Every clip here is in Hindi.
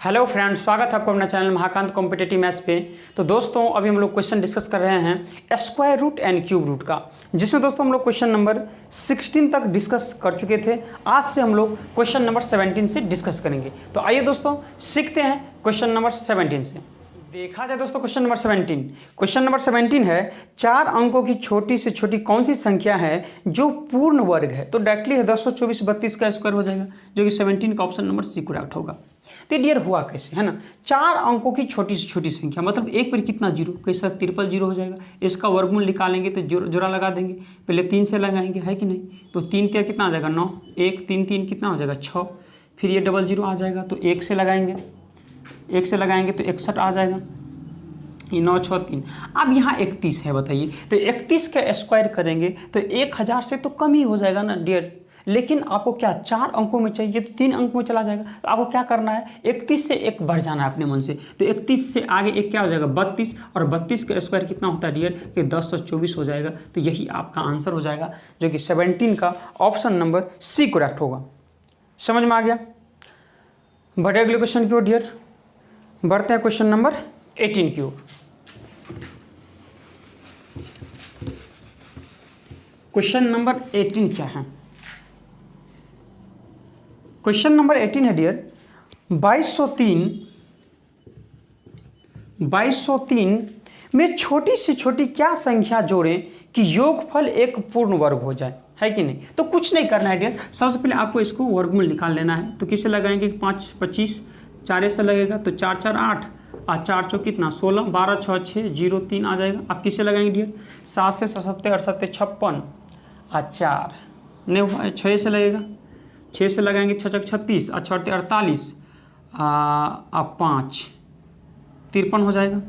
हेलो फ्रेंड्स, स्वागत है आपको अपना चैनल महाकांत कॉम्पिटेटिव मैथ्स पे। तो दोस्तों अभी हम लोग क्वेश्चन डिस्कस कर रहे हैं square root and cube root का, जिसमें दोस्तों हम लोग क्वेश्चन नंबर 16 तक डिस्कस कर चुके थे। आज से हम लोग क्वेश्चन नंबर 17 से डिस्कस करेंगे। तो आइए दोस्तों सीखते हैं क्वेश्चन नंबर 17 से। देखा जाए दोस्तों क्वेश्चन नंबर 17 है 4 अंकों की छोटी से छोटी कौन सी संख्या है जो पूर्ण वर्ग है। तो डायरेक्टली है 1024 32 का स्क्वायर हो जाएगा, जो कि 17 का ऑप्शन नंबर सी करेक्ट होगा। तो डियर हुआ कैसे, है ना, 4 अंकों की छोटी से छोटी संख्या, मतलब एक पर कितना जीरो, कैसा ट्रिपल जीरो हो जाएगा। इसका वर्गमूल निकालेंगे तो जोड़ा लगा देंगे, पहले 3 से लगाएंगे, है कि नहीं। तो 3 का कितना आ जाएगा 9, 1 3 3 कितना हो जाएगा 6, फिर ये डबल जीरो आ जाएगा तो 1 से लगाएंगे, 1 से लगाएंगे तो 61 आ जाएगा, ये 9 6 3। अब यहाँ 31 है, बताइए। तो 31 का स्क्वायर करेंगे तो 1000 से तो कम ही हो जाएगा ना डियर। लेकिन आपको क्या 4 अंकों में चाहिए, तो 3 अंक में चला जाएगा। तो आपको क्या करना है, 31 से 1 बढ़ जाना है अपने मन से। तो 31 से आगे 1 क्या हो जाएगा 32, और 32 का स्क्वायर कितना होता है डियर कि 1024 हो जाएगा। तो यही आपका आंसर हो जाएगा, जो कि 17 का ऑप्शन नंबर सी करेक्ट होगा। समझ में आ गया। बढ़े अगले क्वेश्चन की ओर डियर, बढ़ते हैं क्वेश्चन नंबर 18 की ओर। क्वेश्चन नंबर 18 क्या है, क्वेश्चन नंबर 18 है डियर 2203 में छोटी से छोटी क्या संख्या जोड़ें कि योगफल एक पूर्ण वर्ग हो जाए, है कि नहीं। तो कुछ नहीं करना है डियर, सबसे पहले आपको इसको वर्गमूल निकाल लेना है। तो किससे लगाएंगे, 5 25, 4 से लगेगा तो 4 4 8 और 4 चौ कितना 16, 12 6 6 0 3 आ जाएगा। आप किससे लगाएंगे डियर, 7 से 67 68 56 और 4 नहीं हुआ, 6 से लगेगा, 6 से लगाएंगे 6 6 36 और 6 48 और 5 53 हो जाएगा।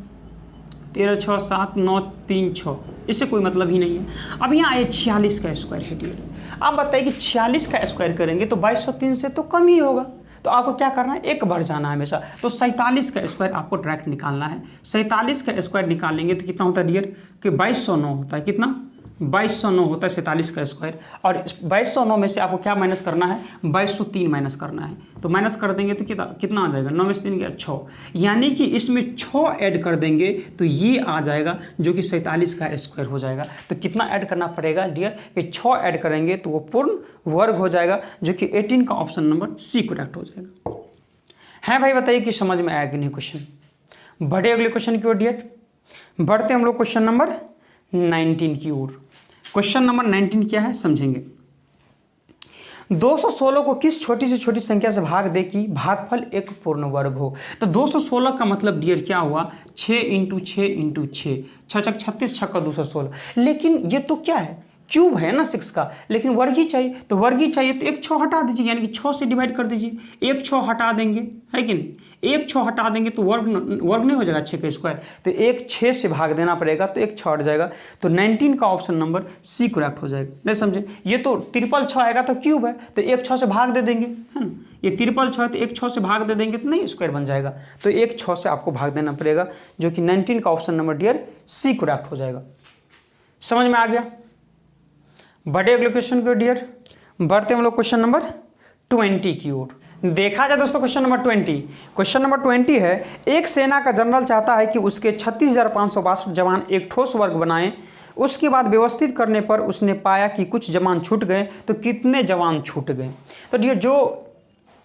13 6 7 9 3 6, इससे कोई मतलब ही नहीं है। अब यहाँ आए 46 का स्क्वायर है डियर। आप बताइए कि 46 का स्क्वायर करेंगे तो 2203 से तो कम ही होगा। तो आपको क्या करना है, 1 बढ़ जाना है हमेशा। तो 47 का स्क्वायर आपको डायरेक्ट निकालना है। 47 का स्क्वायर निकालेंगे तो कितना होता है डियर कि 2209 होता है। कितना 2209 होता है 47 का स्क्वायर। और 2209 में से आपको क्या माइनस करना है, 2203 माइनस करना है। तो माइनस कर देंगे तो कितना आ जाएगा, 9 में से 3 गया 6, यानी कि इसमें 6 ऐड कर देंगे तो ये आ जाएगा, जो कि 47 का स्क्वायर हो जाएगा। तो कितना ऐड करना पड़ेगा डियर कि 6 ऐड करेंगे तो वो पूर्ण वर्ग हो जाएगा, जो कि 18 का ऑप्शन नंबर सी करेक्ट हो जाएगा। है भाई, बताइए कि समझ में आया कि नहीं क्वेश्चन। बढ़े अगले क्वेश्चन की ओर डियर, बढ़ते हम लोग क्वेश्चन नंबर 19 की ओर। क्वेश्चन नंबर 19 क्या है समझेंगे। 216 को किस छोटी से छोटी संख्या से भाग दे कि भागफल एक पूर्ण वर्ग हो। तो 216 का मतलब डियर क्या हुआ, 6 × 6 × 6, 6 6 36, 6 216। लेकिन ये तो क्या है, क्यूब है ना 6 का, लेकिन वर्ग ही चाहिए। तो वर्ग ही चाहिए तो 1 6 हटा दीजिए, यानी कि 6 से डिवाइड कर दीजिए। 1 6 हटा देंगे, है कि नहीं, 1 6 हटा देंगे तो वर्ग नहीं हो जाएगा 6 का स्क्वायर। तो 1 6 से भाग देना पड़ेगा, तो 1 6 हट जाएगा। तो 19 का ऑप्शन नंबर सी करेक्ट हो जाएगा। नहीं समझे, ये तो 6 आएगा तो क्यूब है, तो 1 6 से भाग दे देंगे, है ना। ये 6 है तो 1 6 से भाग दे देंगे तो नहीं स्क्वायर बन जाएगा। तो 1 6 से आपको भाग देना पड़ेगा, जो कि 19 का option number dear C correct हो जाएगा। समझ में आ गया। बढ़े अगले क्वेश्चन की ओर डियर, बढ़ते हम लोग क्वेश्चन नंबर 20 की ओर। देखा जाए दोस्तों क्वेश्चन नंबर 20 है एक सेना का जनरल चाहता है कि उसके 36,562 जवान एक ठोस वर्ग बनाएं। उसके बाद व्यवस्थित करने पर उसने पाया कि कुछ जवान छूट गए। तो कितने जवान छूट गए। तो डियर जो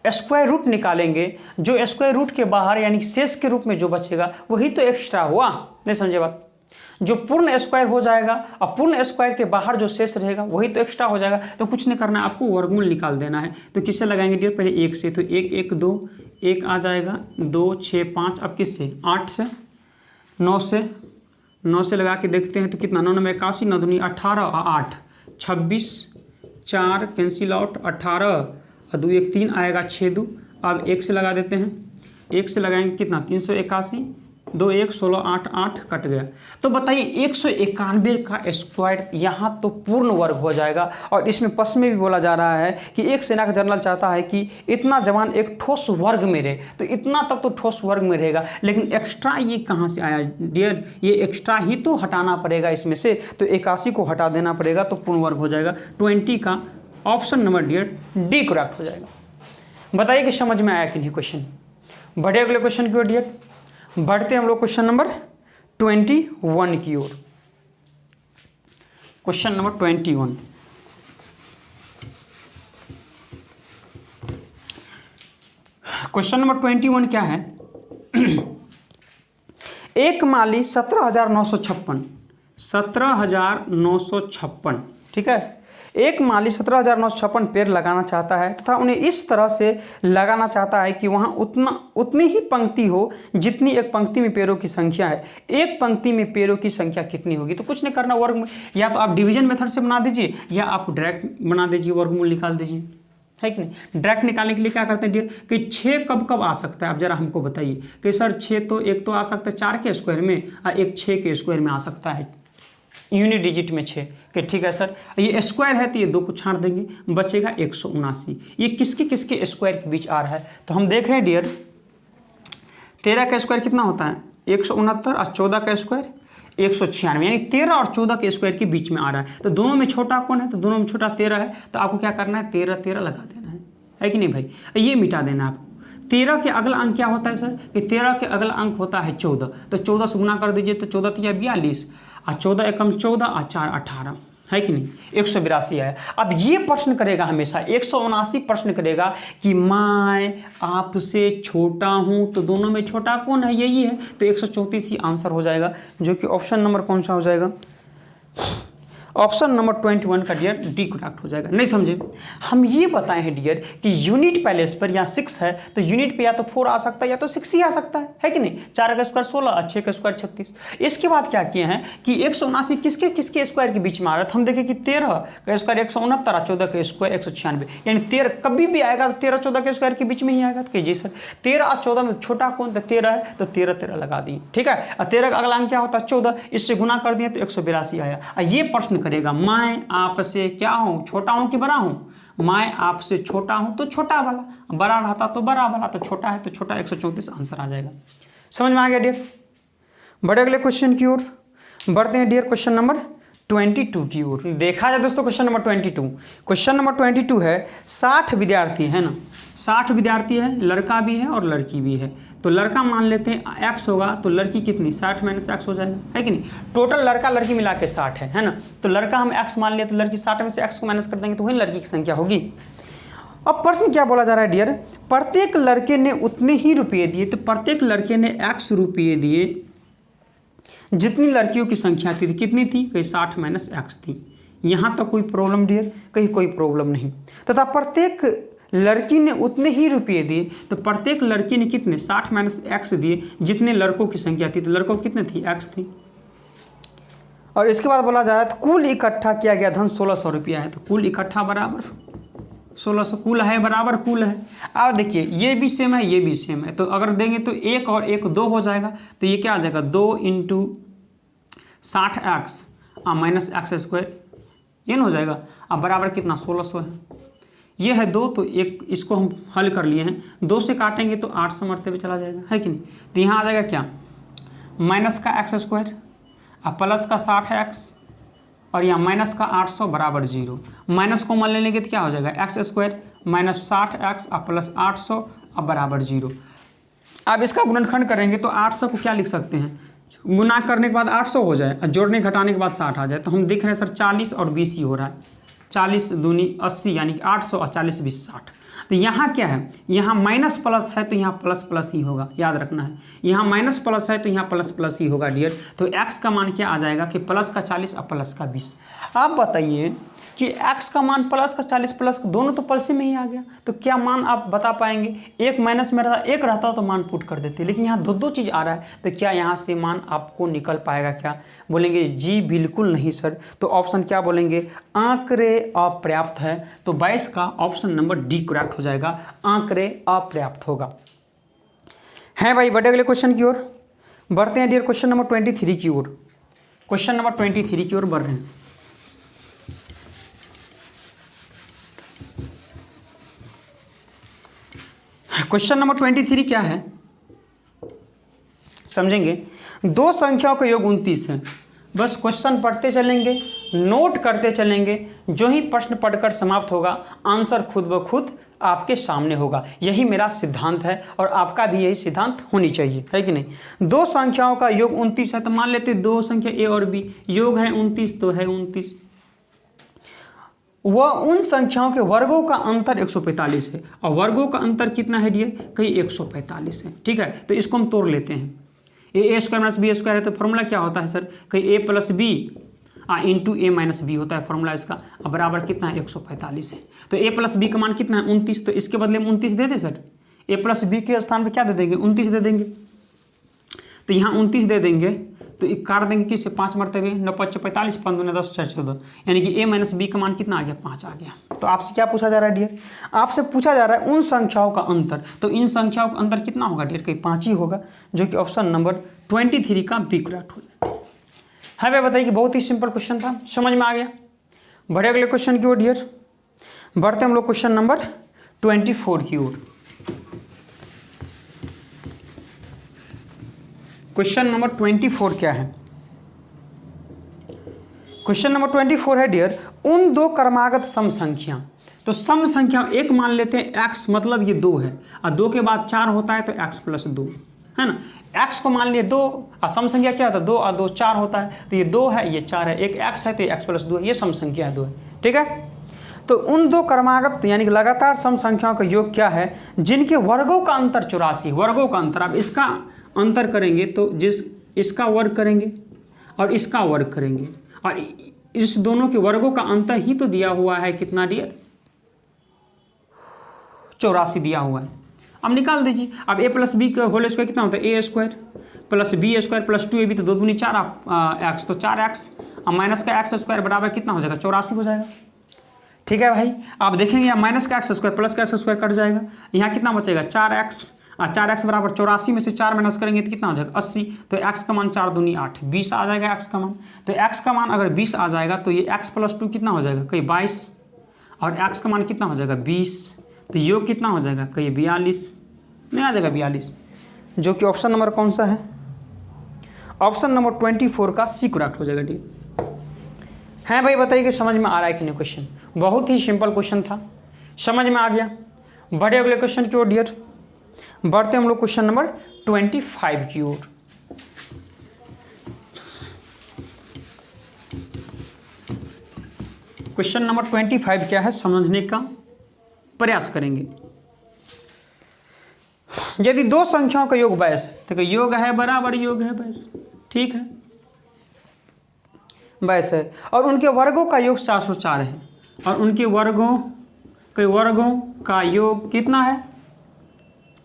स्क्वायर रूट निकालेंगे, जो स्क्वायर रूट के बाहर यानी शेष के रूप में जो बचेगा वही तो एक्स्ट्रा हुआ। नहीं समझे बात, जो पूर्ण स्क्वायर हो जाएगा और पूर्ण स्क्वायर के बाहर जो शेष रहेगा वही तो एक्स्ट्रा हो जाएगा। तो कुछ नहीं करना है, आपको वर्गमूल निकाल देना है। तो किससे लगाएंगे डियर, पहले 1 से, तो 1 1 2 1 आ जाएगा, 2 6 5, अब किससे 8 से, 9 से लगा के देखते हैं तो कितना 9 9 81, 9 दूनी 18 और 8 26, 4 कैंसिल आउट, 18 और 2 1 3 आएगा 6 2। अब 1 से लगा देते हैं, 1 से लगाएंगे कितना 381, 2 1 16 8 8 कट गया। तो बताइए 191 का स्क्वायर यहाँ तो पूर्ण वर्ग हो जाएगा। और इसमें प्रश्न में भी बोला जा रहा है कि एक सेना का जनरल चाहता है कि इतना जवान एक ठोस वर्ग में रहे। तो इतना तक तो ठोस वर्ग में रहेगा, लेकिन एक्स्ट्रा ये कहाँ से आया डियर, ये एक्स्ट्रा ही तो हटाना पड़ेगा इसमें से। तो 81 को हटा देना पड़ेगा तो पूर्ण वर्ग हो जाएगा। 20 का option number dear D correct हो जाएगा। बताइए कि समझ में आया कि नहीं क्वेश्चन। बढ़े अगले क्वेश्चन की ओर डियर। बढ़ते हम लोग क्वेश्चन नंबर 21 की ओर। Question number 21। क्वेश्चन नंबर 21 क्या है? एक माली 17,956, ठीक है। एक माली 17,956 पेड़ लगाना चाहता है तथा उन्हें इस तरह से लगाना चाहता है कि वहाँ उतनी ही पंक्ति हो जितनी एक पंक्ति में पेड़ों की संख्या है। एक पंक्ति में पेड़ों की संख्या कितनी होगी? तो कुछ नहीं करना, वर्ग में या तो आप डिवीजन मेथड से बना दीजिए या आप डायरेक्ट बना दीजिए, वर्गमूल निकाल दीजिए, है कि नहीं। डायरेक्ट निकालने के लिए क्या करते हैं डियर कि 6 कब कब आ सकता है? आप जरा हमको बताइए कि सर 6 तो एक तो आ सकता है 4 के स्क्वायर में और एक 6 के स्क्वायर में आ सकता है, यूनिट डिजिट में 6 के, ठीक है सर। ये स्क्वायर है तो ये 2 को छाड़ देंगे, बचेगा 179। ये किसके किसके स्क्वायर के बीच आ रहा है? तो हम देख रहे हैं डियर 13 का स्क्वायर कितना होता है? 169 और 14 का स्क्वायर 196, यानी 13 और 14 के स्क्वायर के बीच में आ रहा है। तो दोनों में छोटा कौन है? तो दोनों में छोटा 13 है। तो आपको क्या करना है? 13 13 लगा देना है कि नहीं भाई? ये मिटा देना है आपको। 13 के अगला अंक क्या होता है सर? कि 13 के अगला अंक होता है 14। तो 14 से गुना कर दीजिए तो 14 तिया 42 और 14 एकम 14 और 4 18, है कि नहीं? 182 आया। अब ये प्रश्न करेगा हमेशा 179 प्रश्न करेगा कि मैं आपसे छोटा हूँ, तो दोनों में छोटा कौन है? यही है। तो 134 ही आंसर हो जाएगा, जो कि ऑप्शन नंबर कौन सा हो जाएगा? ऑप्शन नंबर 21 का डियर डी करेक्ट हो जाएगा। नहीं समझे? हम ये बताए हैं डियर कि यूनिट पैलेस पर यहाँ 6 है तो यूनिट पे या तो 4 आ सकता है या तो 6 ही आ सकता है कि नहीं। 4 का स्क्वायर 16 और 6 का स्क्वायर 36। इसके बाद क्या किए हैं कि 179 किसके किसके स्क्वायर के बीच में आ रहा है? तो हम देखें कि 13 का स्क्वायर 169 और 14 का स्क्वायर 196, यानी 13 कभी भी आएगा तो 13 14 के स्क्वायर के बीच में ही आएगा। तो जी सर 13 और 14 में छोटा कौन? तो 13 है, तो 13 13 लगा दिए, ठीक है। और 13 का अगला अंक क्या होता है? 14, इससे गुना कर दिए तो 182 आया। और ये प्रश्न करेगा मैं आपसे क्या हूं? छोटा हूं कि बड़ा हूं? मैं आपसे छोटा हूं तो छोटा वाला, बड़ा रहता तो बड़ा वाला, तो छोटा है तो छोटा। 134 आंसर आ जाएगा। समझ में आ गया डियर? बढ़े अगले क्वेश्चन की ओर। बढ़ते हैं डियर क्वेश्चन नंबर 22 की ओर। देखा जाए दोस्तों क्वेश्चन नंबर 22। क्वेश्चन नंबर 22 है 60 विद्यार्थी है ना, 60 विद्यार्थी है, लड़का भी है और लड़की भी है। तो लड़का मान लेते हैं x होगा, तो लड़की कितनी? 60 - x हो जाएगा, है कि नहीं। टोटल लड़का लड़की मिला के 60 है ना। तो लड़का हम x मान लिया तो लड़की 60 में से x को माइनस कर देंगे तो वही लड़की की संख्या होगी। अब प्रश्न क्या बोला जा रहा है डियर? प्रत्येक लड़के ने उतने ही रुपये दिए। तो प्रत्येक लड़के ने x रुपये दिए जितनी लड़कियों की संख्या थी। कितनी थी? कहीं 60 - x थी। यहाँ तक कोई प्रॉब्लम डियर? कहीं कोई प्रॉब्लम नहीं। तथा प्रत्येक लड़की ने उतने ही रुपये दिए। तो प्रत्येक लड़की ने कितने? 60 - x दिए जितने लड़कों की संख्या थी। तो लड़कों कितने थी? x थी। और इसके बाद बोला जा रहा है तो कुल इकट्ठा किया गया धन 1600 रुपया है। तो कुल इकट्ठा बराबर 1600, कुल है बराबर कुल है। अब देखिए ये भी सेम है, ये भी सेम है। तो अगर देंगे तो 1 और 1 2 हो जाएगा। तो ये क्या आ जाएगा? 2 × 60x माइनस x², ये ना हो जाएगा। अब बराबर कितना? 1600 है। ये है 2, तो एक इसको हम हल कर लिए हैं। 2 से काटेंगे तो 8 से मरते हुए चला जाएगा, है कि नहीं। तो यहाँ आ जाएगा क्या? माइनस का x² और प्लस का 60x और यहाँ माइनस का 800 बराबर 0। माइनस को मान लेंगे तो क्या हो जाएगा? x² माइनस 60x और प्लस 800 और बराबर 0। अब इसका गुणनखंड करेंगे तो 800 को क्या लिख सकते हैं? गुना करने के बाद 800 हो जाए और जोड़ने घटाने के बाद 60 आ जाए। तो हम देख रहे हैं सर 40 और 20 ही हो रहा है। 40 दूनी 80, यानी कि 800 और 40 20 60। तो यहाँ क्या है? यहाँ माइनस प्लस है तो यहाँ प्लस प्लस ही होगा, याद रखना है। यहाँ माइनस प्लस है तो यहाँ प्लस प्लस ही होगा डियर। तो x का मान क्या आ जाएगा कि प्लस का 40 और प्लस का 20। आप बताइए कि x का मान प्लस का 40 प्लस दोनों तो प्लस में ही आ गया। तो क्या मान आप बता पाएंगे? एक माइनस में रहता, एक रहता तो मान पुट कर देते, लेकिन यहाँ दो चीज़ आ रहा है। तो क्या यहाँ से मान आपको निकल पाएगा? क्या बोलेंगे? जी बिल्कुल नहीं सर। तो ऑप्शन क्या बोलेंगे? आंकड़े अपर्याप्त है। तो 22 का ऑप्शन नंबर डी करेक्ट हो जाएगा, आंकड़े अपर्याप्त होगा। है भाई, बढ़े अगले क्वेश्चन की ओर। बढ़ते हैं डियर क्वेश्चन नंबर 23 की ओर। क्वेश्चन नंबर 23 की ओर बढ़ रहे हैं। क्वेश्चन नंबर 23 क्या है समझेंगे। दो संख्याओं का योग 29 है। बस क्वेश्चन पढ़ते चलेंगे, नोट करते चलेंगे, जो ही प्रश्न पढ़कर समाप्त होगा आंसर खुद ब खुद आपके सामने होगा। यही मेरा सिद्धांत है और आपका भी यही सिद्धांत होनी चाहिए, है कि नहीं। दो संख्याओं का योग 29 है, तो मान लेते दो संख्या ए और बी, योग है 29 तो है 29। वह उन संख्याओं के वर्गों का अंतर 145 है, और वर्गों का अंतर कितना है डियर, कहीं 145 है। ठीक है, तो इसको हम तोड़ लेते हैं। ए स्क्वायर माइनस बी स्क्वायर है, तो फॉर्मूला क्या होता है सर, कहीं ए प्लस बी इंटू ए माइनस बी होता है फॉर्मूला इसका। अब बराबर कितना है, 145 है। तो ए प्लस बी का मान कितना है, 29, तो इसके बदले में 29 दे दें सर। ए प्लस बी के स्थान पर क्या दे देंगे, 29 दे देंगे। तो यहाँ 29 दे देंगे, तो एक काट देंगे किससे, 5 मरतबे, 9 5 45, 5 दूनी 10 6 14, यानी कि ए माइनस बी का मान कितना आ गया, 5 आ गया। तो आपसे क्या पूछा जा रहा है डियर, आपसे पूछा जा रहा है उन संख्याओं का अंतर। तो इन संख्याओं का अंतर कितना होगा डियर, कहीं 5 ही होगा, जो कि ऑप्शन नंबर 23 का बी करेक्ट हो जाएगा। है भाई, बताइए, बहुत ही सिंपल क्वेश्चन था, समझ में आ गया। बढ़े अगले क्वेश्चन की ओर डियर, बढ़ते हम लोग क्वेश्चन नंबर 24 की ओर। क्वेश्चन नंबर 24 क्या है, क्वेश्चन नंबर 24 है डियर, उन दो क्रमागत सम संख्या। तो सम संख्या एक मान लेते हैं x, मतलब ये 2 है, और 2 के बाद 4 होता है तो x प्लस 2 है ना। x को मान लिए 2, और सम संख्या क्या होता है, 2 और 2 4 होता है, तो ये 2 है ये 4 है, एक x है तो ये x प्लस 2 है, ये सम संख्या है 2 है। ठीक है, तो उन दो क्रमागत यानी कि लगातार सम संख्याओं का योग क्या है, जिनके वर्गों का अंतर 84, वर्गों का अंतर। अब इसका अंतर करेंगे तो इसका वर्ग करेंगे और इसका वर्ग करेंगे, और इस दोनों के वर्गों का अंतर ही तो दिया हुआ है कितना डियर, 84 दिया हुआ है। अब निकाल दीजिए। अब ए प्लस बी का होल स्क्वायर कितना होता है, A square plus B square plus 2ab, तो 2 दूनी 4 एक्स, तो 4x और माइनस का एक्स स्क्वायर बराबर कितना हो जाएगा, 84 हो जाएगा। ठीक है भाई, आप देखेंगे यहाँ माइनस का एक्स स्क्वायर प्लस का एक्स स्क्वायर कट जाएगा, यहाँ कितना बचेगा 4x, और 4x बराबर 84 में से 4 माइनस करेंगे तो कितना हो जाएगा 80, तो x का मान 4 दूनी 8, 20 आ जाएगा x का मान। तो x का मान अगर 20 आ जाएगा तो ये x प्लस 2 कितना हो जाएगा, कहीं 22, और x का मान कितना हो जाएगा 20, तो योग कितना हो जाएगा, कहीं 42, नहीं आ जाएगा 42, जो कि ऑप्शन नंबर कौन सा है, ऑप्शन नंबर 24 का सी करेक्ट हो जाएगा। डी है भाई, बताइए कि समझ में आ रहा है कि नहीं। क्वेश्चन बहुत ही सिंपल क्वेश्चन था, समझ में आ गया। बढ़े अगले क्वेश्चन की ओर डियर, बढ़ते हम लोग क्वेश्चन नंबर 25 की ओर। क्वेश्चन नंबर 25 क्या है, समझने का प्रयास करेंगे। यदि दो संख्याओं का योग 22 है, तो योग है बराबर योग है 22, ठीक है 22 है, और उनके वर्गों का योग 404 है, और उनके वर्गों का योग कितना है,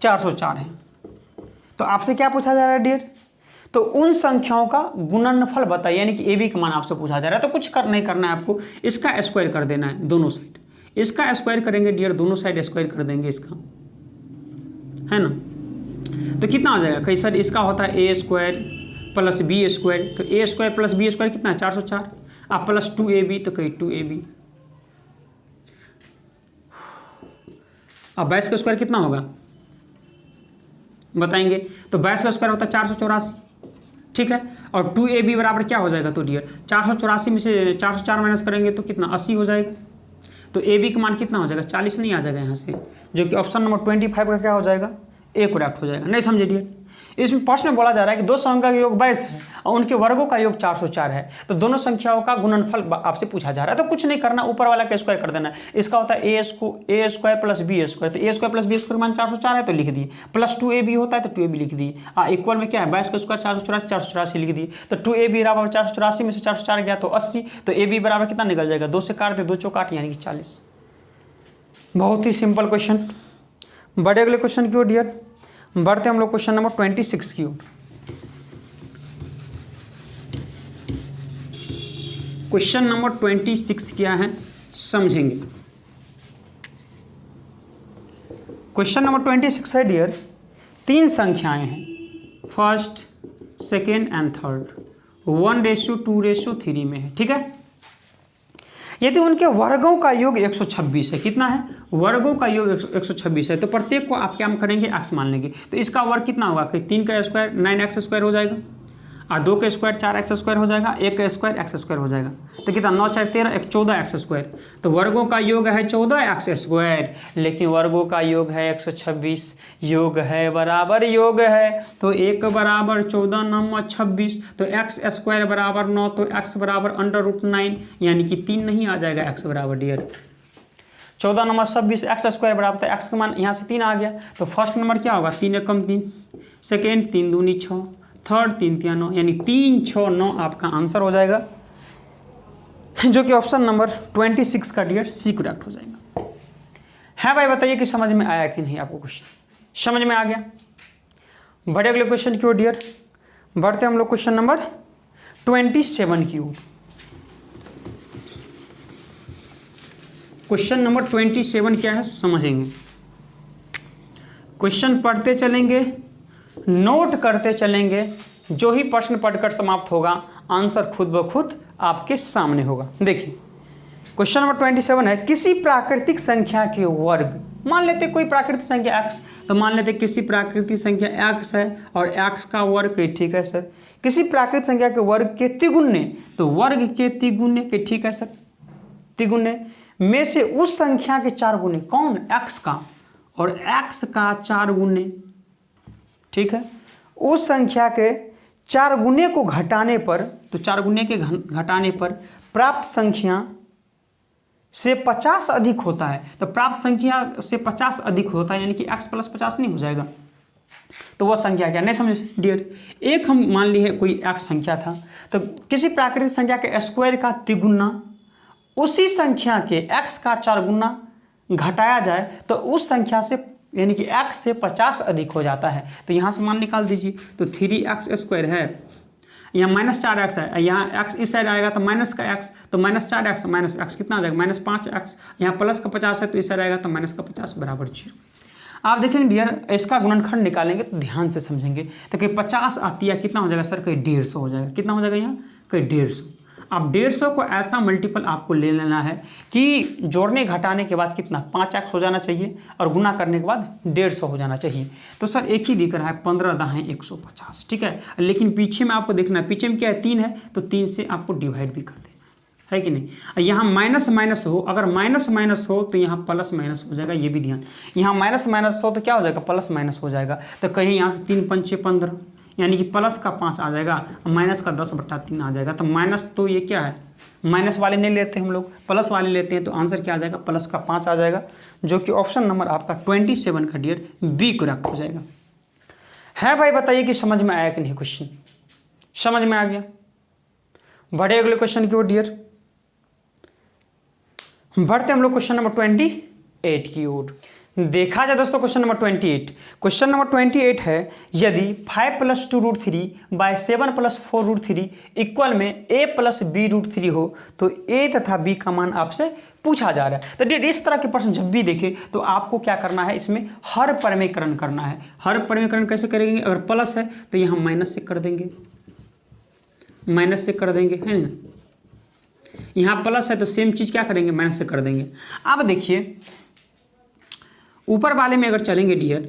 404 है। तो आपसे क्या पूछा जा रहा है डियर, तो उन संख्याओं का गुणनफल बताइए, यानी कि ए बी का मान आपसे पूछा जा रहा है। तो कुछ नहीं करना है आपको, इसका स्क्वायर कर देना है दोनों साइड, इसका स्क्वायर करेंगे डियर, दोनों साइड स्क्वायर कर देंगे इसका, है ना। तो कितना हो जाएगा, कई सर इसका होता है A square plus B square, तो ए स्क्वायर प्लस बी स्क्वायर कितना है 404, अब प्लस 2ab, तो कहीं 2ab, अब 22 का स्क्वायर कितना होगा बताएंगे, तो 22 का स्क्वायर होता है 484, ठीक है, और 2ab बराबर क्या हो जाएगा, तो डियर 484 में से 404 माइनस करेंगे तो कितना 80 हो जाएगा, तो ab का मान कितना हो जाएगा 40 नहीं आ जाएगा यहाँ से, जो कि ऑप्शन नंबर 25 का क्या हो जाएगा, ए करेक्ट हो जाएगा। नहीं समझे डियर, इसमें प्रश्न में बोला जा रहा है कि दो संख्या का योग 22 है और उनके वर्गों का योग 404 है, तो दोनों संख्याओं का गुणनफल आपसे पूछा जा रहा है। तो कुछ नहीं करना, ऊपर वाला का स्क्वायर कर देना है, इसका होता है A square plus B square, तो ए स्क्वायर प्लस बी स्क्वायर मान 404 है तो लिख दिए, प्लस 2ab होता है तो 2ab लिख दिए, इक्वल में क्या है 22 का स्क्वायर 484 लिख दिए, तो 2ab बराबर 484 में से 404 गया तो 80, तो ab बराबर कितना निकल जाएगा, 2 से काट दे, 2 चौक 8 यानी कि 40। बहुत ही सिंपल क्वेश्चन। बड़े अगले क्वेश्चन की ओर डियर, बढ़ते हम लोग क्वेश्चन नंबर 26 की ओर। क्वेश्चन नंबर 26 क्या है समझेंगे। क्वेश्चन नंबर 26 है डियर, 3 संख्याएं हैं, फर्स्ट सेकेंड एंड थर्ड, 1:2:3 में है, ठीक है। यदि उनके वर्गों का योग 126 है, कितना है, वर्गों का योग 126 है, तो प्रत्येक को आप क्या करेंगे x मान लेंगे, तो इसका वर्ग कितना होगा, 3 का स्क्वायर 9x स्क्वायर हो जाएगा, और 2 का स्क्वायर 4x² हो जाएगा, 1 का स्क्वायर x² हो जाएगा। तो कितना 9 4 13 1 14x²। तो वर्गों का योग है 14x², लेकिन वर्गों का योग है 126। योग है बराबर योग है, तो 1 बराबर 14 9 26, तो x² बराबर 9, तो x बराबर √9, यानी कि 3 नहीं आ जाएगा x बराबर डियर। 14 9 26 x² बराबर, तो x का मान यहाँ से 3 आ गया। तो फर्स्ट नंबर क्या होगा 3 1 3, सेकेंड 3 2 6, थर्ड 3 3 9, यानी 3 6 9 आपका आंसर हो जाएगा, जो कि ऑप्शन नंबर 26 का डियर सी करेक्ट हो जाएगा। है भाई, बताइए कि समझ में आया कि नहीं आपको क्वेश्चन, समझ में आ गया। बढ़े अगले क्वेश्चन की ओर डियर, बढ़ते हम लोग क्वेश्चन नंबर 27 की ओर। क्वेश्चन नंबर 27 क्या है समझेंगे। क्वेश्चन पढ़ते चलेंगे, नोट करते चलेंगे, जो ही प्रश्न पढ़कर समाप्त होगा आंसर खुद ब खुद आपके सामने होगा। देखिए क्वेश्चन नंबर 27 है, किसी प्राकृतिक संख्या के वर्ग, मान लेते कोई प्राकृतिक संख्या x, तो मान लेते किसी प्राकृतिक संख्या x है और x का वर्ग, ठीक है सर। किसी प्राकृतिक संख्या के वर्ग के तिगुने, तो वर्ग के तिगुने के, ठीक है सर, तिगुने में से उस संख्या के 4 गुने, कौन x का, और x का 4 गुने, ठीक है, उस संख्या के 4 गुने को घटाने पर, तो 4 गुने के घटाने पर प्राप्त संख्या से 50 अधिक होता है। तो प्राप्त संख्या से 50 अधिक होता है, यानी कि x + 50 नहीं हो जाएगा। तो वह संख्या क्या, नहीं समझे डियर। एक हम मान लिए कोई x संख्या था, तो किसी प्राकृतिक संख्या के स्क्वायर का तिगुना उसी संख्या के x का 4 गुना घटाया जाए, तो उस संख्या से, यानी कि x से 50 अधिक हो जाता है। तो यहाँ से मान निकाल दीजिए, तो 3x² है, यहाँ -4x है, यहाँ x इस साइड आएगा तो माइनस का x, तो -4x माइनस x कितना आ जाएगा -5x, यहाँ प्लस का 50 है तो इस साइड आएगा तो -50 बराबर 0। आप देखेंगे डियर, इसका गुणनखंड निकालेंगे तो ध्यान से समझेंगे, तो कहीं 50 आती है, कितना हो जाएगा सर, कहीं 150 हो जाएगा, कितना हो जाएगा यहाँ, कहीं 150। अब 150 को ऐसा मल्टीपल आपको ले लेना है कि जोड़ने घटाने के बाद कितना 5x हो जाना चाहिए और गुना करने के बाद 150 हो जाना चाहिए। तो सर एक ही दिख रहा है 15 दाहें 150, ठीक है, लेकिन पीछे में आपको देखना है, पीछे में क्या है 3 है, तो 3 से आपको डिवाइड भी कर देना है कि नहीं। यहाँ माइनस माइनस हो, अगर माइनस माइनस हो तो यहाँ प्लस माइनस हो जाएगा, ये भी ध्यान। यहाँ माइनस माइनस हो तो क्या हो जाएगा, प्लस माइनस हो जाएगा। तो कहीं यहाँ से 3 5 6 15, यानी कि प्लस का 5 आ जाएगा, माइनस का 10/3 आ जाएगा। तो माइनस, तो ये क्या है, माइनस वाले नहीं लेते हम लोग, प्लस वाले लेते हैं, तो आंसर क्या आ जाएगा, प्लस का 5 आ जाएगा, जो कि ऑप्शन नंबर आपका 27 का डियर बी करेक्ट हो जाएगा। है भाई, बताइए कि समझ में आया कि नहीं क्वेश्चन, समझ में आ गया। बढ़े अगले क्वेश्चन की ओर डियर, बढ़ते हम लोग क्वेश्चन नंबर 28 की ओर। देखा जाए दोस्तों क्वेश्चन नंबर 28, क्वेश्चन नंबर 28 है, यदि 5 + 2√3 / 7 + 4√3 इक्वल में a + b√3 हो, तो a तथा b का मान आपसे पूछा जा रहा है। तो डियर इस तरह के प्रश्न जब भी देखे तो आपको क्या करना है, इसमें हर परमीकरण करना है। हर परमीकरण कैसे करेंगे, अगर प्लस है तो यहाँ माइनस से कर देंगे, माइनस से कर देंगे, है ना। यहाँ प्लस है तो सेम चीज़ क्या करेंगे, माइनस से कर देंगे। अब देखिए ऊपर वाले में अगर चलेंगे डियर,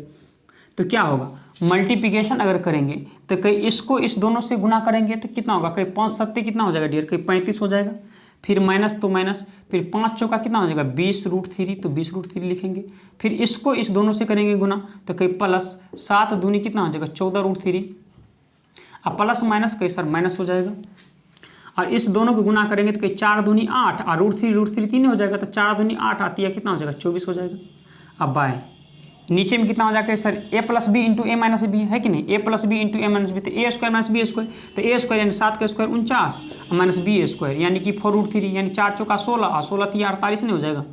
तो क्या होगा, मल्टीप्लिकेशन अगर करेंगे तो कहीं इसको इस दोनों से गुना करेंगे तो कितना होगा, कहीं 5 7 कितना हो जाएगा डियर, कहीं 35 हो जाएगा। फिर माइनस तो माइनस, फिर 5 चौका कितना हो जाएगा 20√3, तो 20√3 लिखेंगे। फिर इसको इस दोनों से करेंगे गुना, तो कहीं प्लस 7 दूनी कितना हो जाएगा 14√3। अब प्लस माइनस कहीं सर माइनस हो जाएगा, और इस दोनों को गुना करेंगे तो कहीं 4 दूनी 8, और √3 3 हो जाएगा, तो 4 दूनी 8 आती है, कितना हो जाएगा 24 हो जाएगा। अब बाय नीचे में कितना हो जाएगा sir, a + b × a - b है कि नहीं, a + b × a - b, तो a² - b², तो a² यानी 7 का स्क्वायर 49 माइनस b² यानी कि 4√3, यानी 4 चौका 16 और 16 × 48 नहीं हो जाएगा,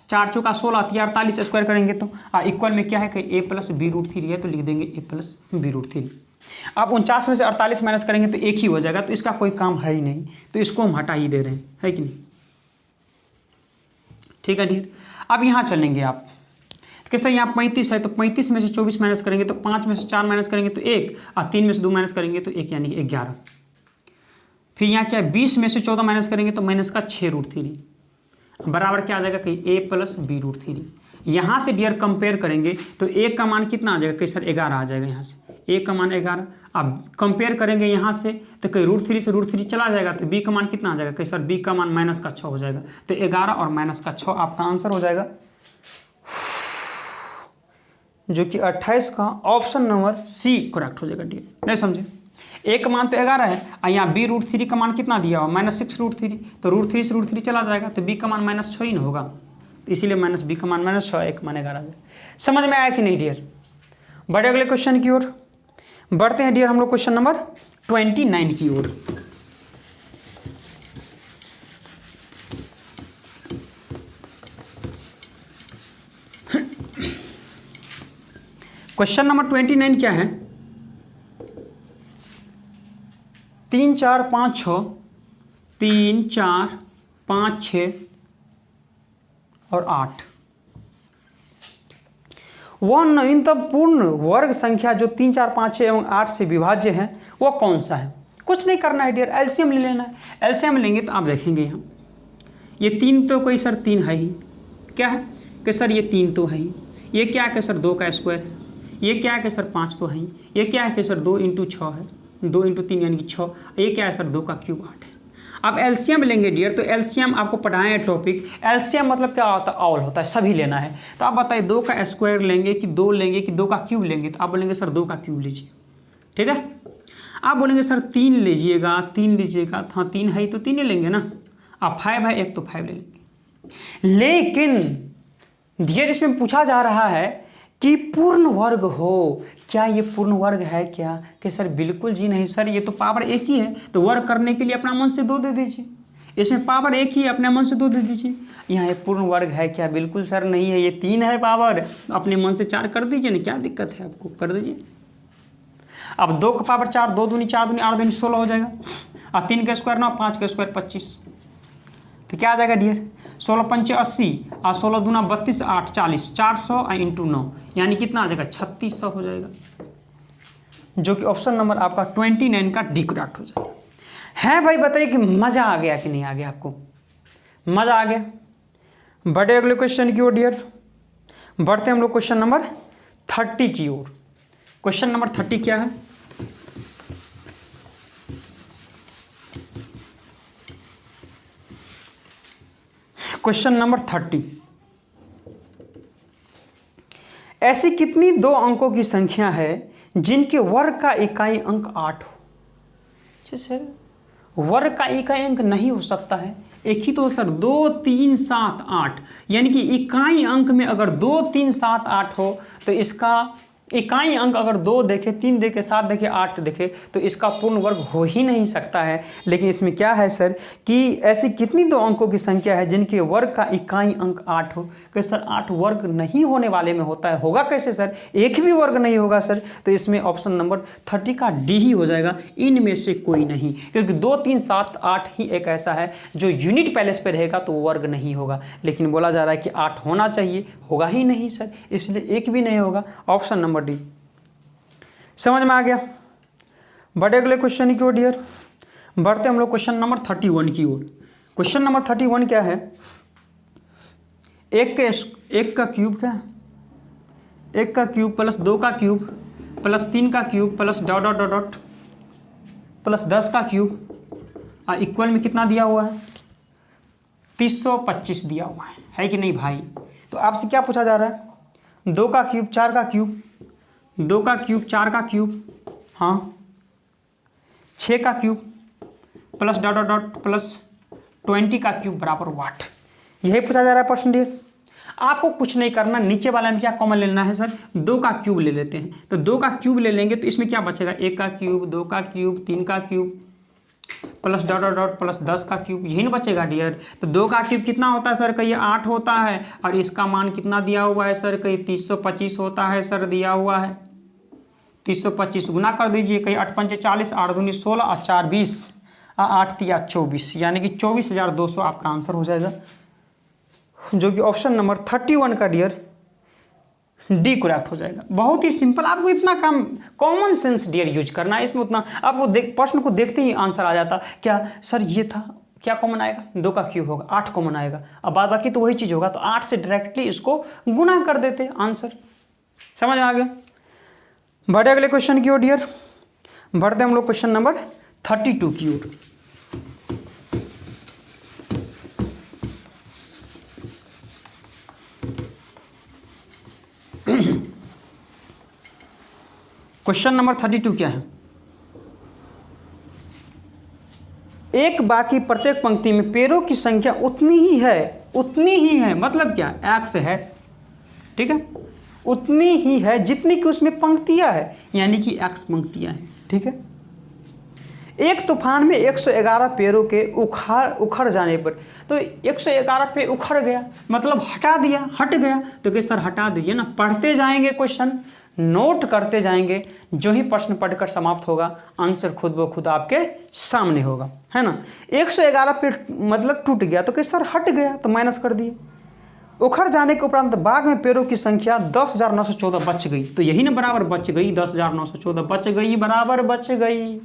4 चौका 16 × 48 स्क्वायर करेंगे तो इक्वल में क्या है कि a + b√3 है, तो लिख देंगे a + b√3। अब 49 में से 48 माइनस करेंगे तो एक ही हो जाएगा, तो इसका कोई काम है ही नहीं, तो इसको हम हटा ही दे रहे हैं, है कि नहीं, ठीक है डियर। अब यहाँ चलेंगे आप, कैसे, यहाँ 35 है तो 35 में से 24 माइनस करेंगे तो 5 में से 4 माइनस करेंगे तो 1, और 3 में से 2 माइनस करेंगे तो 1, यानी कि 11। फिर यहाँ क्या है, 20 में से 14 माइनस करेंगे तो माइनस का 6√3 बराबर क्या आ जाएगा कि a + b√3। यहाँ से डियर कंपेयर करेंगे तो a का मान कितना आ जाएगा कि सर 11 आ जाएगा, यहाँ से ए का मान 11। अब कंपेयर करेंगे यहाँ से तो कहीं √3 से √3 चला जाएगा तो बी का मान कितना आ जाएगा, कहीं सर बी का मान -6 हो जाएगा। तो 11 और -6 आपका आंसर हो जाएगा, जो कि 28 का ऑप्शन नंबर सी करेक्ट हो जाएगा डी। नहीं समझे, ए का मान तो 11 है और यहाँ बी √3 का मान कितना दिया हुआ -6√3, तो √3 से √3 चला जाएगा तो बी का मान -6 ही ना होगा, तो इसीलिए बी का मान -6, ए का मान 11 है। समझ में आया कि नहीं डियर? बढ़े अगले क्वेश्चन की ओर बढ़ते हैं डियर, हम लोग क्वेश्चन नंबर 29 की ओर। क्वेश्चन नंबर 29 क्या है, 3 4 5 6, 3 4 5 6 और 8, वह नवीनतम पूर्ण वर्ग संख्या जो 3 4 5 6 एवं 8 से विभाज्य है वह कौन सा है? कुछ नहीं करना है डियर, एलसीएम ले लेना है। एलसीएम लेंगे तो आप देखेंगे यहाँ ये 3 तो कोई सर 3 है ही, क्या है कि सर ये 3 तो है ही, ये क्या है कि सर 2 का स्क्वायर है, ये क्या है कि सर 5 तो है ही, ये क्या है कि सर 2 × 6 है, 2 × 3 यानी कि 6, ये क्या है सर 2 का क्यूब 8 है। अब एलसीएम लेंगे डियर, तो एलसीएम आपको पढ़ाए हैं टॉपिक, एलसीएम मतलब क्या होता है, ऑल होता है, सभी लेना है। तो आप बताइए 2 का स्क्वायर लेंगे कि 2 लेंगे कि 2 का क्यूब लेंगे, तो आप बोलेंगे सर 2 का क्यूब लीजिए, ठीक है। आप बोलेंगे सर 3 लीजिएगा, 3 लीजिएगा, तो हाँ 3 है तो 3 ही लेंगे ना। अब 5 है एक तो 5 ले लेंगे। लेकिन डियर इसमें पूछा जा रहा है कि पूर्ण वर्ग हो, क्या ये पूर्ण वर्ग है क्या? कि सर बिल्कुल जी नहीं सर, ये तो पावर एक ही है, तो वर्ग करने के लिए अपना मन से 2 दे दीजिए, इसमें पावर एक ही है, अपने मन से 2 दे दीजिए। यहाँ ये पूर्ण वर्ग है क्या? बिल्कुल सर नहीं है, ये 3 है पावर, अपने मन से 4 कर दीजिए ना, क्या दिक्कत है आपको, कर दीजिए। अब 2 का पावर 4, 2 दूनी 4 दूनी 8 दूनी 16 हो जाएगा, और 3 का स्क्वायर 9, 5 का स्क्वायर 25, तो क्या आ जाएगा डियर, 16 पंचे 80 और 16 दूना 32, 8 40, 400 × 9 यानी कितना आ जाएगा 3600 हो जाएगा, जो कि ऑप्शन नंबर आपका 29 का डी करेक्ट हो जाएगा। है भाई, बताइए कि मजा आ गया कि नहीं आ गया आपको? मजा आ गया। बढ़े अगले क्वेश्चन की ओर डियर, बढ़ते हम लोग क्वेश्चन नंबर 30 की ओर। क्वेश्चन नंबर 30 क्या है, क्वेश्चन नंबर 30, ऐसी कितनी 2 अंकों की संख्या है जिनके वर्ग का इकाई अंक 8 हो? सर वर्ग का इकाई अंक नहीं हो सकता है, एक ही तो सर 2 3 7 8, यानी कि इकाई अंक में अगर 2 3 7 8 हो तो इसका इकाई अंक अगर 2 देखे, 3 देखे, 7 देखे, 8 देखे तो इसका पूर्ण वर्ग हो ही नहीं सकता है। लेकिन इसमें क्या है सर कि ऐसी कितनी 2 अंकों की संख्या है जिनके वर्ग का इकाई अंक 8 हो? कि सर 8 वर्ग नहीं होने वाले में होता है, होगा कैसे सर, एक भी वर्ग नहीं होगा सर, तो इसमें ऑप्शन नंबर 30 का डी ही हो जाएगा, इनमें से कोई नहीं, क्योंकि 2 3 7 8 ही एक ऐसा है जो यूनिट पैलेस पे रहेगा तो वर्ग नहीं होगा। लेकिन बोला जा रहा है कि 8 होना चाहिए, होगा ही नहीं सर, इसलिए एक भी नहीं होगा, ऑप्शन नंबर डी। समझ में आ गया? बढ़े अगले क्वेश्चन की ओर डियर, बढ़ते हम लोग क्वेश्चन नंबर 31 की ओर। क्वेश्चन नंबर 31 क्या है, एक का क्यूब क्या, 1 का क्यूब प्लस 2 का क्यूब प्लस 3 का cube plus dot dot dot dot plus 10 का क्यूब इक्वल में कितना दिया हुआ है, 325 दिया हुआ है कि नहीं भाई? तो आपसे क्या पूछा जा रहा है, 2 का क्यूब 4 का क्यूब, 2 का क्यूब 4 का क्यूब, हाँ 6 का cube plus dot dot dot plus 20 का क्यूब बराबर वाट, यही पूछा जा रहा है प्रश्न डियर। आपको कुछ नहीं करना, नीचे वाला में क्या कॉमन लेना है सर, 2 का क्यूब ले लेते हैं, तो 2 का क्यूब ले लेंगे तो इसमें क्या बचेगा, 1 का क्यूब 2 का क्यूब 3 का cube plus dot dot dot plus 10 का क्यूब, यही ना बचेगा डियर। तो 2 का क्यूब कितना होता है सर, कहीं 8 होता है, और इसका मान कितना दिया हुआ है सर, कहीं 325 होता है सर, दिया हुआ है 325, गुना कर दीजिए, कहीं 8 पंचे 40, 8 दूनी 16 और 4 20, 8 तिया 24, यानी कि 24,200 आपका आंसर हो जाएगा, जो कि ऑप्शन नंबर 31 का डियर डी करेक्ट हो जाएगा। बहुत ही सिंपल, आपको इतना काम कॉमन सेंस डियर यूज करना है, इसमें उतना आपको प्रश्न को देखते ही आंसर आ जाता। क्या सर ये था, क्या कॉमन आएगा, 2 का क्यूब होगा, 8 कॉमन आएगा, अब बाद बाकी तो वही चीज़ होगा, तो 8 से डायरेक्टली इसको गुना कर देते आंसर। समझ में आ गया? बढ़े अगले क्वेश्चन की ओर डियर, बढ़ते हम लोग क्वेश्चन नंबर 32 की ओर। क्वेश्चन नंबर 32 क्या है? एक बाकी प्रत्येक पंक्ति में पेड़ों की संख्या उतनी ही है मतलब क्या, एक्स है, ठीक है, उतनी ही है जितनी कि उसमें पंक्तियां है, यानी कि एक्स पंक्तियां हैं, ठीक है। एक तूफान में 111 पेड़ों के उखड़ जाने पर, तो 111 पे उखड़ गया मतलब हटा दिया, हट गया, तो कि सर हटा दीजिए ना, पढ़ते जाएंगे क्वेश्चन, नोट करते जाएंगे, जो ही प्रश्न पढ़कर समाप्त होगा आंसर खुद ब खुद आपके सामने होगा, है ना। 111 पे मतलब टूट गया, तो कि सर हट गया, तो माइनस कर दिए। उखड़ जाने के उपरांत बाग में पेड़ों की संख्या 10,914 बच गई, तो यही ना बराबर बच गई, 10,914 बच गई, बराबर बच गई,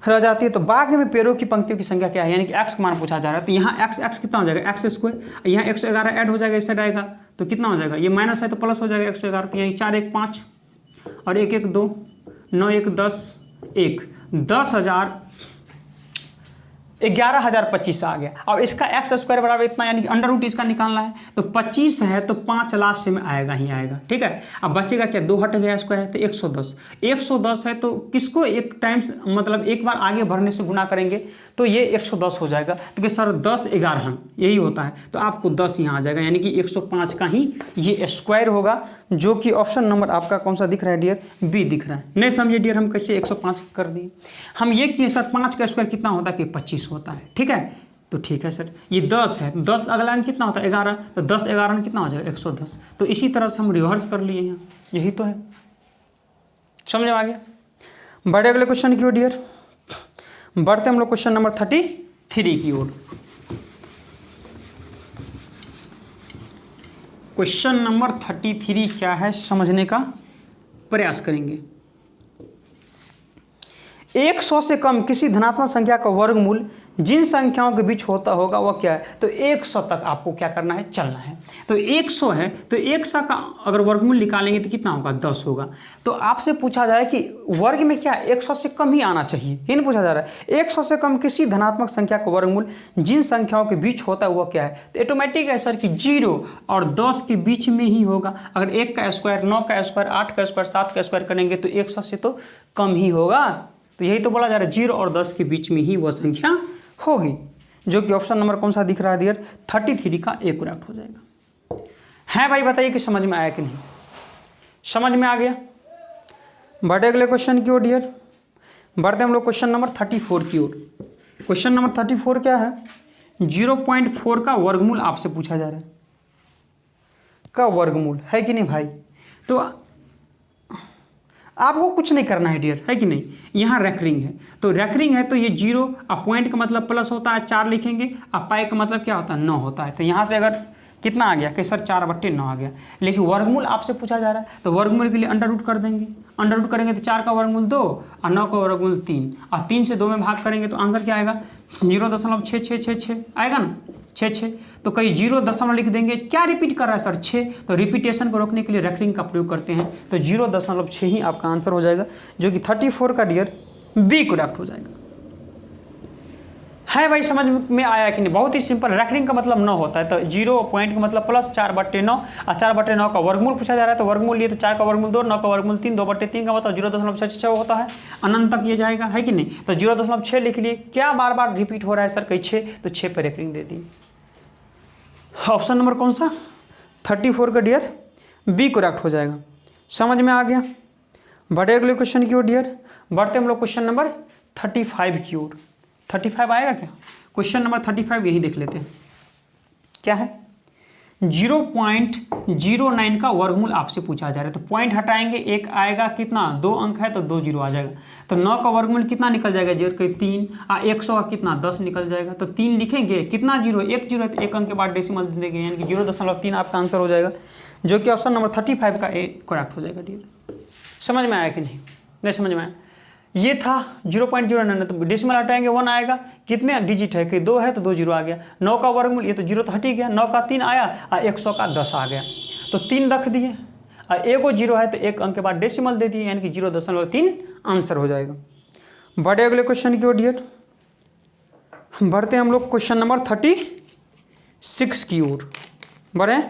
रह जाती है। तो बाग में पेड़ों की पंक्तियों की संख्या क्या है, यानी कि एक्स का मान पूछा जा रहा है, तो यहाँ एक्स कितना हो जाएगा, एक्स स्क्वायर, यहाँ 111 ऐड हो जाएगा, इस साइड आएगा तो कितना हो जाएगा, ये माइनस है तो प्लस हो जाएगा 111, तो यानी 4 1 5 और 1 1 2 9 1 10 1 11,025 आ गया। और इसका एक्स स्क्वायर बराबर इतना, यानी कि अंडर रूट इसका निकालना है, तो 25 है तो 5 लास्ट में आएगा ही आएगा, ठीक है। अब बचेगा क्या, 2 हट गया स्क्वायर है तो 110 है, तो किसको एक टाइम्स मतलब एक बार आगे बढ़ने से गुना करेंगे तो ये 110 हो जाएगा, तो कि सर 10 11 यही होता है, तो आपको 10 यहाँ आ जाएगा, यानी कि 105 का ही ये स्क्वायर होगा, जो कि ऑप्शन नंबर आपका कौन सा दिख रहा है डियर, बी दिख रहा है। नहीं समझिए डियर, हम कैसे 105 कर दिए, हम ये किए सर 5 का स्क्वायर कितना होता है कि 25 होता है, ठीक है, तो ठीक है सर, ये 10 है, 10 अगला अंक कितना होता है 11, तो 10 11 में कितना हो जाएगा 110, तो इसी तरह से हम रिवर्स कर लिए यहाँ, यही तो है, समझ में आ गया। बड़े अगले क्वेश्चन की ओर डियर, बढ़ते हम लोग क्वेश्चन नंबर 33 की ओर। क्वेश्चन नंबर 33 क्या है समझने का प्रयास करेंगे। 100 से कम किसी धनात्मक संख्या का वर्गमूल जिन संख्याओं के बीच होता होगा वह क्या है, तो 100 तक आपको क्या करना है, चलना है। तो 100 है तो 100 का अगर वर्गमूल निकालेंगे तो कितना होगा, 10 होगा। तो आपसे पूछा जाए कि वर्ग में क्या 100 से कम ही आना चाहिए, ये नहीं पूछा जा रहा है। 100 से कम किसी धनात्मक संख्या का वर्गमूल जिन संख्याओं के बीच होता है वह क्या है, तो ऑटोमेटिक है सर कि 0 और 10 के बीच में ही होगा। अगर 1 का स्क्वायर 9 का स्क्वायर 8 का स्क्वायर 7 का स्क्वायर करेंगे तो 100 से तो कम ही होगा। तो यही तो बोला जा रहा है 0 और 10 के बीच में ही वह संख्या होगी, जो कि ऑप्शन नंबर कौन सा दिख रहा है डियर, 33 का ए करेक्ट हो जाएगा। है भाई बताइए कि समझ में आया कि नहीं, समझ में आ गया। बढ़े अगले क्वेश्चन की ओर डियर, बढ़ते हम लोग क्वेश्चन नंबर 34 की ओर। क्वेश्चन नंबर 34 क्या है, 0.4 का वर्गमूल आपसे पूछा जा रहा है, का वर्गमूल है कि नहीं भाई। तो आपको कुछ नहीं करना है डियर, है कि नहीं। यहाँ रैकरिंग है तो रैकरिंग है तो ये 0 अब पॉइंट का मतलब प्लस होता है 4 लिखेंगे, अब पाई का मतलब क्या होता है 9 होता है। तो यहाँ से अगर कितना आ गया कि सर 4/9 आ गया, लेकिन वर्गमूल आपसे पूछा जा रहा है तो वर्गमूल के लिए अंडर रूट कर देंगे। अंडर रूट करेंगे तो 4 का वर्गमूल 2 और 9 का वर्गमूल 3 और 3 से 2 में भाग करेंगे तो आंसर क्या आएगा 0.6666 आएगा ना, 6 तो कहीं 0 लिख देंगे। क्या रिपीट कर रहा है सर 6, तो रिपीटेशन को रोकने के लिए रेकरिंग का प्रयोग करते हैं, तो 0.6 ही आपका आंसर हो जाएगा, जो कि 34 का डियर बी करेक्ट हो जाएगा। है भाई समझ में आया कि नहीं, बहुत ही सिंपल। रैकरिंग का मतलब 9 होता है तो 0 पॉइंट का मतलब प्लस 4/9 और 4/9 का वर्गमूल पूछा जा रहा है तो वर्गमूल लिए तो 4 का वर्गमूल 2, 9 का वर्गमूल 3, 2/3 का मतलब 0.66 होता है, अनंत तक ये जाएगा, है कि नहीं। तो 0.6 लिख लिए। क्या बार बार रिपीट हो रहा है सर कहीं 6, तो 6 पर रैकरिंग दे दी। ऑप्शन नंबर कौन सा 34 का डियर बी करेक्ट हो जाएगा। समझ में आ गया। बढ़े अगले क्वेश्चन की ओर डियर, बढ़ते हम लोग क्वेश्चन नंबर 35 की ओर। 35 आएगा क्या, क्वेश्चन नंबर 35 यही देख लेते हैं क्या है। 0.09 का वर्गमूल आपसे पूछा जा रहा है तो पॉइंट हटाएंगे, एक आएगा कितना 2 अंक है तो 2 0 आ जाएगा। तो 9 का वर्गमूल कितना निकल जाएगा जीरो के 3 और 100 का कितना 10 निकल जाएगा। तो 3 लिखेंगे कितना 0 1 0 है तो 1 अंक के बाद डेसिमल दे देंगे, यानी कि 0.3 आपका आंसर हो जाएगा, जो कि ऑप्शन नंबर 35 का ए करेक्ट हो जाएगा डियर। समझ में आया कि नहीं समझ में आया। ये था 0.09 तो डेसिमल हटाएंगे 1 आएगा, कितने डिजिट है कि 2 है तो 2 0 आ गया। 9 का वर्गमूल ये तो 0 तो हट ही गया, 9 का 3 आया और 100 का 10 आ गया, तो 3 रख दिए और एगो 0 है तो एक अंक के बाद डेसिमल दे दिए, यानी कि 0.3 आंसर हो जाएगा। बढ़े अगले क्वेश्चन की ओर डियर, बढ़ते हैं हम लोग क्वेश्चन नंबर 36 की ओर। बढ़े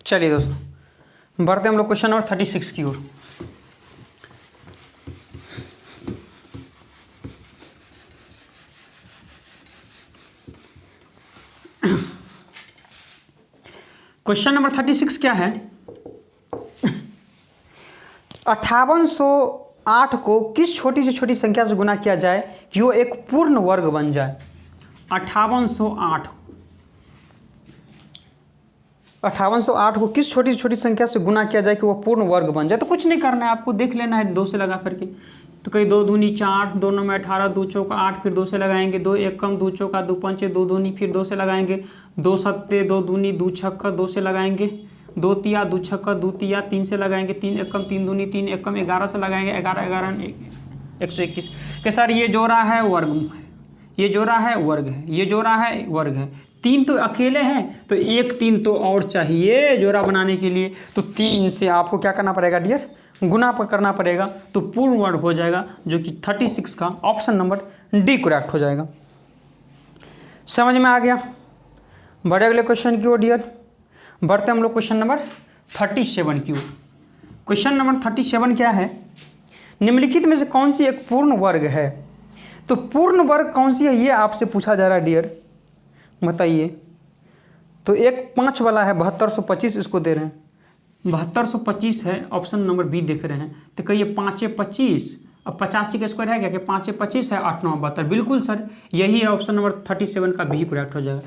चलिए दोस्तों, बढ़ते हम लोग क्वेश्चन नंबर 36 की ओर। क्वेश्चन नंबर 36 क्या है, 5808 को किस छोटी से छोटी संख्या से गुना किया जाए कि वो एक पूर्ण वर्ग बन जाए। 5808 को किस छोटी से छोटी संख्या से गुना किया जाए कि वो पूर्ण वर्ग बन जाए। तो कुछ नहीं करना है, आपको देख लेना है 2 से लगा करके। तो कहीं 2 दूनी 4, 2 9 में 18, 2 चौका 8, फिर 2 से लगाएंगे, 2 एक कम, 2 चौका 2 पंचे, 2 दूनी, फिर 2 से लगाएंगे, 2 सत्ते, 2 दूनी 2 छक्का, 2 से लगाएंगे, 2 तिया 2 छक्का 2 तिया, 3 से लगाएंगे, 3 एक कम 3 दूनी 3 एक कम, 11 से लगाएंगे, 11 11 121 के सर ये जोड़ा है वर्ग है, ये जोड़ा है वर्ग है, ये जोड़ा है वर्ग है। 3 तो अकेले हैं तो 1 3 तो और चाहिए जोड़ा बनाने के लिए, तो 3 से आपको क्या करना पड़ेगा डियर, गुना करना पड़ेगा, तो पूर्ण वर्ग हो जाएगा, जो कि 36 का ऑप्शन नंबर डी करेक्ट हो जाएगा। समझ में आ गया। बढ़े अगले क्वेश्चन की ओर डियर, बढ़ते हम लोग क्वेश्चन नंबर 37 की ओर। क्वेश्चन नंबर 37 क्या है, निम्नलिखित में से कौन सी एक पूर्ण वर्ग है। तो पूर्ण वर्ग कौन सी है ये आपसे पूछा जा रहा है डियर, बताइए। तो एक 5 वाला है 7225, इसको दे रहे हैं 7225 है, ऑप्शन नंबर बी देख रहे हैं। तो कहिए 5 25, अब 85 का स्क्वायर है क्या कि 5 25 है, 8 9 72, बिल्कुल सर यही है, ऑप्शन नंबर 37 का बी करेक्ट हो जाएगा।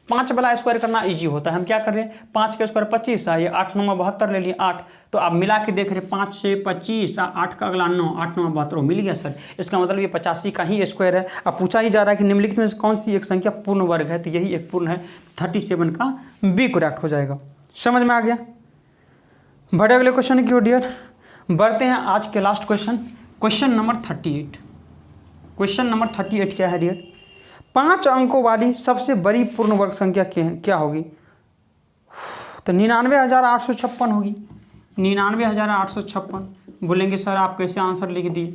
5 वाला स्क्वायर करना इजी होता है, हम क्या कर रहे हैं 5 का स्क्वायर 25 है, ये 8 9 72 ले लिए 8, तो आप मिला के देख रहे हैं 5 से 25, 8 का अगला 9, 8 9 72 मिल गया सर। इसका मतलब ये 85 का ही स्क्वायर है। अब पूछा ही जा रहा है कि निम्नलिखित में से कौन सी एक संख्या पूर्ण वर्ग है, तो यही एक पूर्ण है, 37 का बी करेक्ट हो जाएगा। समझ में आ गया। बढ़े अगले क्वेश्चन की ओर डियर, बढ़ते हैं आज के last question, question number 38। Question number 38 क्या है डियर, 5 अंकों वाली सबसे बड़ी पूर्ण वर्ग संख्या क्या होगी। तो 99,856 होगी, 99,856। बोलेंगे सर आप कैसे आंसर लिख दिए,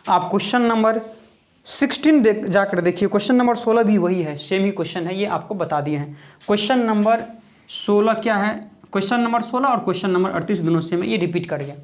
आप क्वेश्चन नंबर 16 जाकर देखिए, क्वेश्चन नंबर 16 भी वही है, सेम ही क्वेश्चन है, ये आपको बता दिए हैं। क्वेश्चन नंबर 16 क्या है, क्वेश्चन नंबर 16 और क्वेश्चन नंबर 38 दोनों सेम है, ये रिपीट कर गया।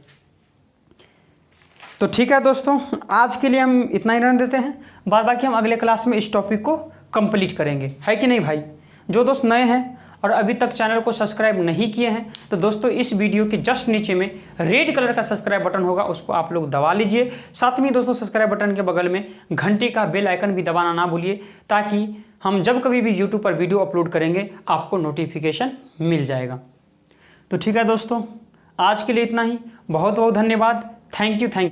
तो ठीक है दोस्तों, आज के लिए हम इतना ही रहने देते हैं, बाद बाकी हम अगले क्लास में इस टॉपिक को कंप्लीट करेंगे, है कि नहीं भाई। जो दोस्त नए हैं और अभी तक चैनल को सब्सक्राइब नहीं किए हैं, तो दोस्तों इस वीडियो के जस्ट नीचे में रेड कलर का सब्सक्राइब बटन होगा, उसको आप लोग दबा लीजिए। साथ में दोस्तों सब्सक्राइब बटन के बगल में घंटे का बेल आइकन भी दबाना ना भूलिए, ताकि हम जब कभी भी यूट्यूब पर वीडियो अपलोड करेंगे आपको नोटिफिकेशन मिल जाएगा। तो ठीक है दोस्तों, आज के लिए इतना ही, बहुत बहुत धन्यवाद, थैंक यू।